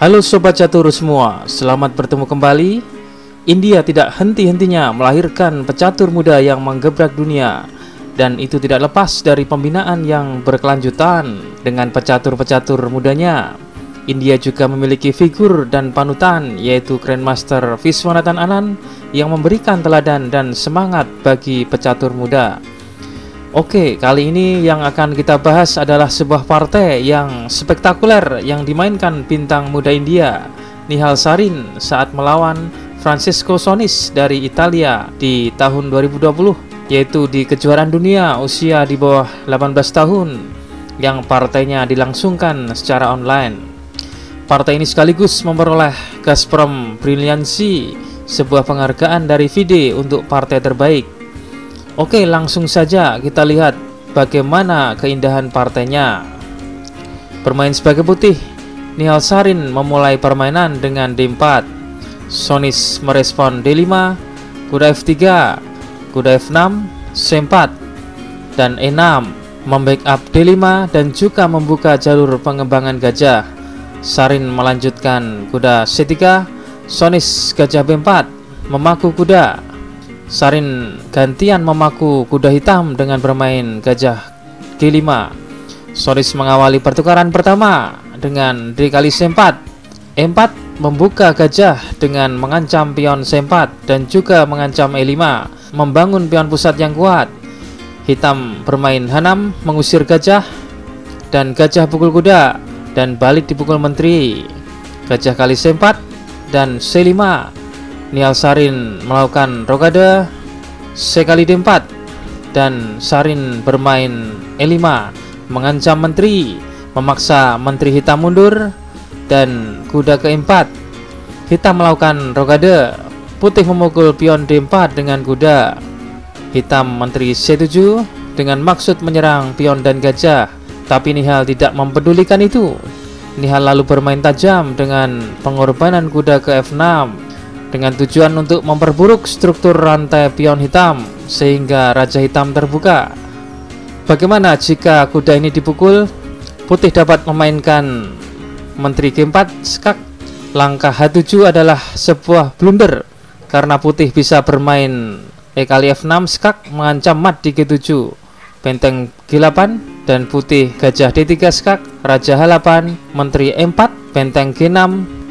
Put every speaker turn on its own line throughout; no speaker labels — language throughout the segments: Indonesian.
Halo Sobat Catur semua, selamat bertemu kembali. India tidak henti-hentinya melahirkan pecatur muda yang menggebrak dunia. Dan itu tidak lepas dari pembinaan yang berkelanjutan dengan pecatur-pecatur mudanya. India juga memiliki figur dan panutan, yaitu Grandmaster Viswanathan Anand yang memberikan teladan dan semangat bagi pecatur muda. Oke, kali ini yang akan kita bahas adalah sebuah partai yang spektakuler yang dimainkan bintang muda India, Nihal Sarin, saat melawan Francesco Sonis dari Italia di tahun 2020, yaitu di kejuaraan dunia usia di bawah 18 tahun yang partainya dilangsungkan secara online. Partai ini sekaligus memperoleh Gazprom Brilliancy, sebuah penghargaan dari FIDE untuk partai terbaik. Oke, langsung saja kita lihat bagaimana keindahan partainya. Bermain sebagai putih, Nihal Sarin memulai permainan dengan D4. Sonis merespon D5, kuda F3, kuda F6, C4, dan E6, membackup D5 dan juga membuka jalur pengembangan gajah. Sarin melanjutkan kuda C3, Sonis gajah B4, memaku kuda. Sarin gantian memaku kuda hitam dengan bermain gajah G5. Sonis mengawali pertukaran pertama dengan D kali C4. E4 membuka gajah dengan mengancam pion C4 dan juga mengancam E5, membangun pion pusat yang kuat. Hitam bermain H6 mengusir gajah, dan gajah pukul kuda dan balik dipukul menteri. Gajah kali C4 dan C5. Nihal Sarin melakukan rokade C kali D4 dan Sarin bermain E5 mengancam menteri, memaksa menteri hitam mundur, dan kuda ke E4. Hitam melakukan rokade, putih memukul pion D4 dengan kuda. Hitam menteri C7 dengan maksud menyerang pion dan gajah, tapi Nihal tidak mempedulikan itu. Nihal lalu bermain tajam dengan pengorbanan kuda ke F6 dengan tujuan untuk memperburuk struktur rantai pion hitam sehingga raja hitam terbuka. Bagaimana jika kuda ini dipukul? Putih dapat memainkan menteri G4 skak. Langkah H7 adalah sebuah blunder karena putih bisa bermain E kali F6 skak mengancam mat di G7, benteng G8, dan putih gajah D3 skak, raja H8, menteri E4, benteng G6,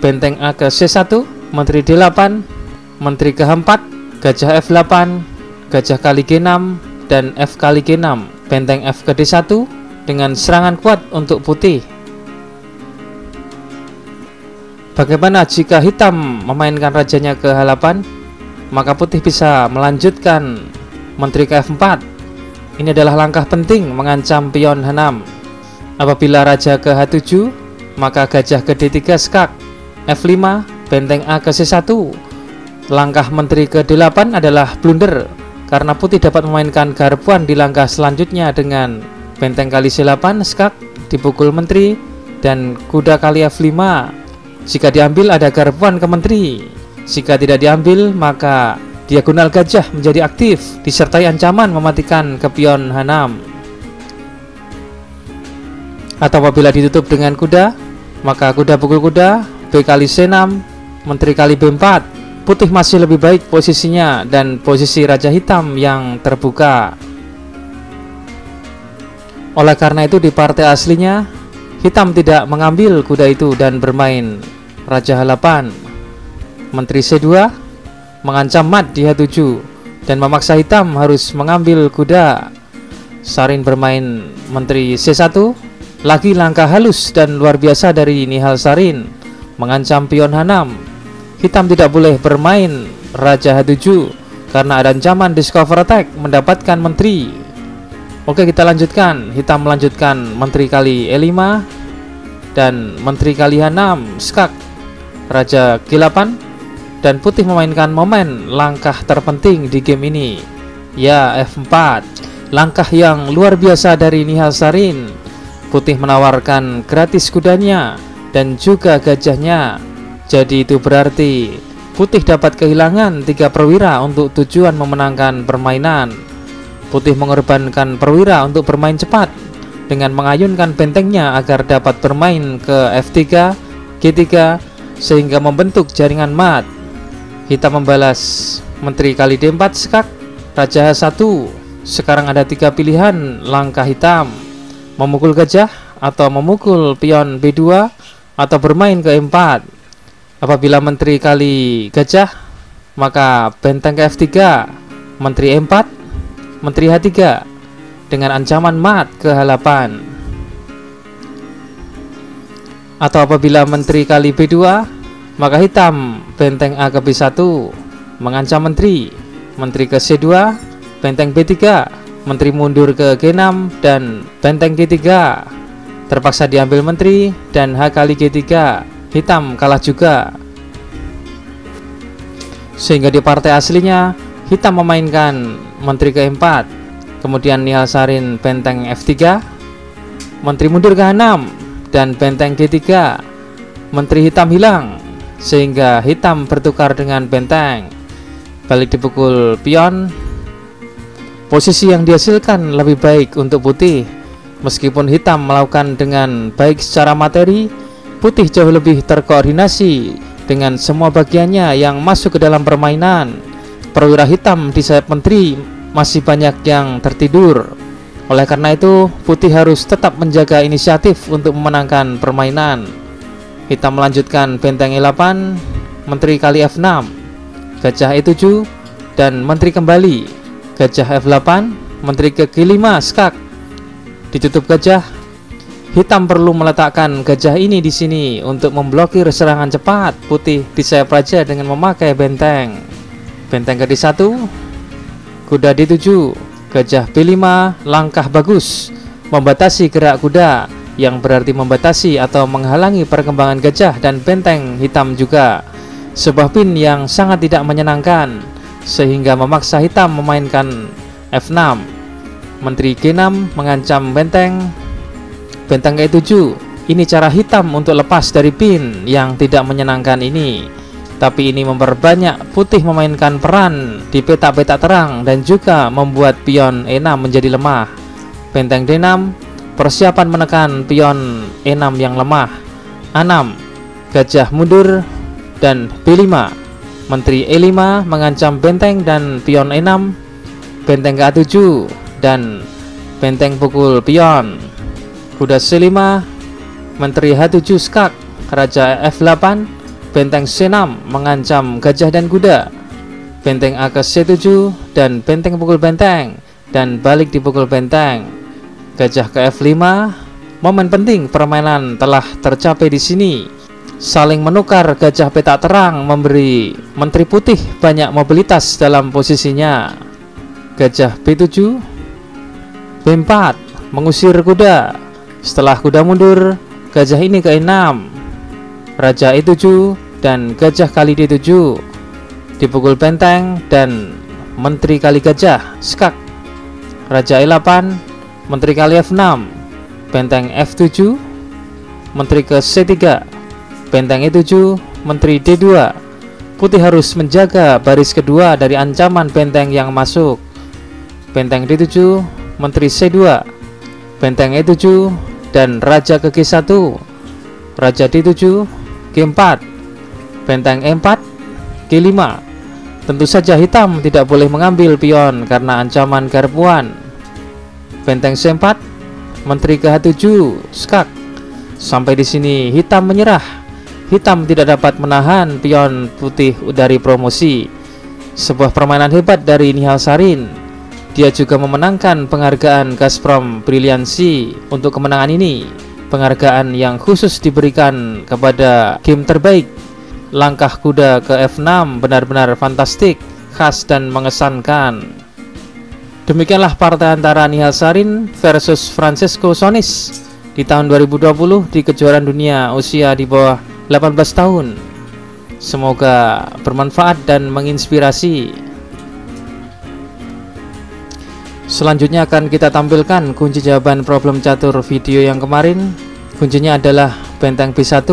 benteng A ke C1, menteri D8, menteri ke H4, gajah F8, gajah kali G6, dan F kali G6, benteng F ke D1 dengan serangan kuat untuk putih. Bagaimana jika hitam memainkan rajanya ke H8? Maka putih bisa melanjutkan menteri ke F4. Ini adalah langkah penting mengancam pion H6. Apabila raja ke H7, maka gajah ke D3 skak, F5, benteng A ke C1. Langkah menteri ke D8 adalah blunder karena putih dapat memainkan garpuan di langkah selanjutnya dengan benteng kali C8 skak dipukul menteri dan kuda kali F5. Jika diambil ada garpuan ke menteri. Jika tidak diambil maka diagonal gajah menjadi aktif disertai ancaman mematikan ke pion H6. Atau apabila ditutup dengan kuda, maka kuda pukul kuda, B kali C6, menteri kali B4. Putih masih lebih baik posisinya dan posisi raja hitam yang terbuka. Oleh karena itu di partai aslinya hitam tidak mengambil kuda itu dan bermain raja H8, menteri C2, mengancam mat di H7 dan memaksa hitam harus mengambil kuda. Sarin bermain menteri C1, lagi langkah halus dan luar biasa dari Nihal Sarin, mengancam pion H6. Hitam tidak boleh bermain raja H7 karena ada ancaman discover attack mendapatkan menteri. Oke, kita lanjutkan. Hitam melanjutkan menteri kali E5 dan menteri kali H6 skak, raja G8, dan putih memainkan momen langkah terpenting di game ini, ya F4. Langkah yang luar biasa dari Nihal Sarin. Putih menawarkan gratis kudanya dan juga gajahnya. Jadi itu berarti putih dapat kehilangan 3 perwira untuk tujuan memenangkan permainan. Putih mengorbankan perwira untuk bermain cepat dengan mengayunkan bentengnya agar dapat bermain ke F3 G3 sehingga membentuk jaringan mat. Hitam membalas menteri kali D4 skak, raja H1. Sekarang ada 3 pilihan langkah hitam: memukul gajah, atau memukul pion B2, atau bermain ke E4. Apabila menteri kali gajah, maka benteng ke F3, menteri E4, menteri H3 dengan ancaman mat ke H8. Atau apabila menteri kali B2, maka hitam benteng A ke B1 mengancam menteri ke C2, benteng B3, menteri mundur ke G6, dan benteng G3 terpaksa diambil menteri, dan H kali G3 hitam kalah juga. Sehingga di partai aslinya hitam memainkan menteri ke E4, kemudian Nihal Sarin benteng F3, menteri mundur ke H6, dan benteng G3. Menteri hitam hilang sehingga hitam bertukar dengan benteng. Balik dipukul pion. Posisi yang dihasilkan lebih baik untuk putih. Meskipun hitam melakukan dengan baik secara materi, putih jauh lebih terkoordinasi dengan semua bagiannya yang masuk ke dalam permainan. Perwira hitam di sayap menteri masih banyak yang tertidur. Oleh karena itu, putih harus tetap menjaga inisiatif untuk memenangkan permainan. Hitam melanjutkan benteng E8, menteri kali F6, gajah E7, dan menteri kembali. Gajah F8, menteri ke G5 skak. Ditutup gajah. Hitam perlu meletakkan gajah ini di sini untuk memblokir serangan cepat putih di sayap raja dengan memakai benteng. Benteng ke D1, kuda D7, gajah B5, langkah bagus, membatasi gerak kuda, yang berarti membatasi atau menghalangi perkembangan gajah dan benteng hitam juga. Sebuah pin yang sangat tidak menyenangkan, sehingga memaksa hitam memainkan F6. Menteri G6 mengancam benteng E7. Ini cara hitam untuk lepas dari pin yang tidak menyenangkan ini. Tapi ini memperbanyak putih memainkan peran di petak-petak terang dan juga membuat pion E6 menjadi lemah. Benteng D6, persiapan menekan pion E6 yang lemah. A6, gajah mundur, dan B5. Menteri E5 mengancam benteng dan pion E6. Benteng ke A7 dan benteng pukul pion. Kuda C5, menteri H7 skak, raja F8, benteng C6 mengancam gajah dan kuda. Benteng A ke C7 dan benteng pukul benteng, dan balik dipukul benteng. Gajah ke F5. Momen penting permainan telah tercapai di sini. Saling menukar gajah petak terang memberi menteri putih banyak mobilitas dalam posisinya. Gajah B7, B4 mengusir kuda. Setelah kuda mundur, gajah ini ke E6, raja E7, dan gajah kali D7 dipukul benteng, dan menteri kali gajah skak. Raja E8, menteri kali F6, benteng F7, menteri ke C3, benteng E7, menteri D2. Putih harus menjaga baris kedua dari ancaman benteng yang masuk. Benteng D7, menteri C2, benteng E7, dan raja ke G1, raja D7, G4, benteng E4, G5. Tentu saja hitam tidak boleh mengambil pion karena ancaman garpuan. Benteng C4, menteri ke H7 skak. Sampai di sini hitam menyerah. Hitam tidak dapat menahan pion putih dari promosi. Sebuah permainan hebat dari Nihal Sarin. Dia juga memenangkan penghargaan Gazprom Brilliancy untuk kemenangan ini. Penghargaan yang khusus diberikan kepada game terbaik. Langkah kuda ke F6 benar-benar fantastik, khas dan mengesankan. Demikianlah partai antara Nihal Sarin versus Francesco Sonis di tahun 2020 di kejuaraan dunia usia di bawah 18 tahun. Semoga bermanfaat dan menginspirasi. Selanjutnya akan kita tampilkan kunci jawaban problem catur video yang kemarin. Kuncinya adalah benteng B1.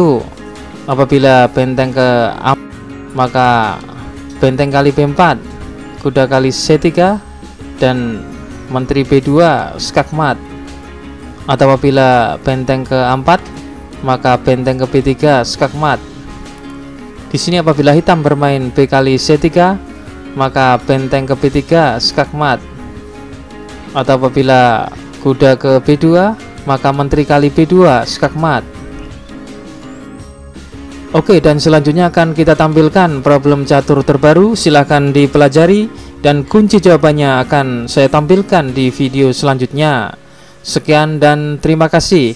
Apabila benteng ke A, maka benteng kali B4, kuda kali C3, dan menteri B2 skakmat. Atau apabila benteng ke A4, maka benteng ke B3 skakmat. Di sini apabila hitam bermain B kali C3, maka benteng ke B3 skakmat. Atau apabila kuda ke B2, maka menteri kali B2 skakmat. Oke, dan selanjutnya akan kita tampilkan problem catur terbaru. Silahkan dipelajari dan kunci jawabannya akan saya tampilkan di video selanjutnya. Sekian dan terima kasih.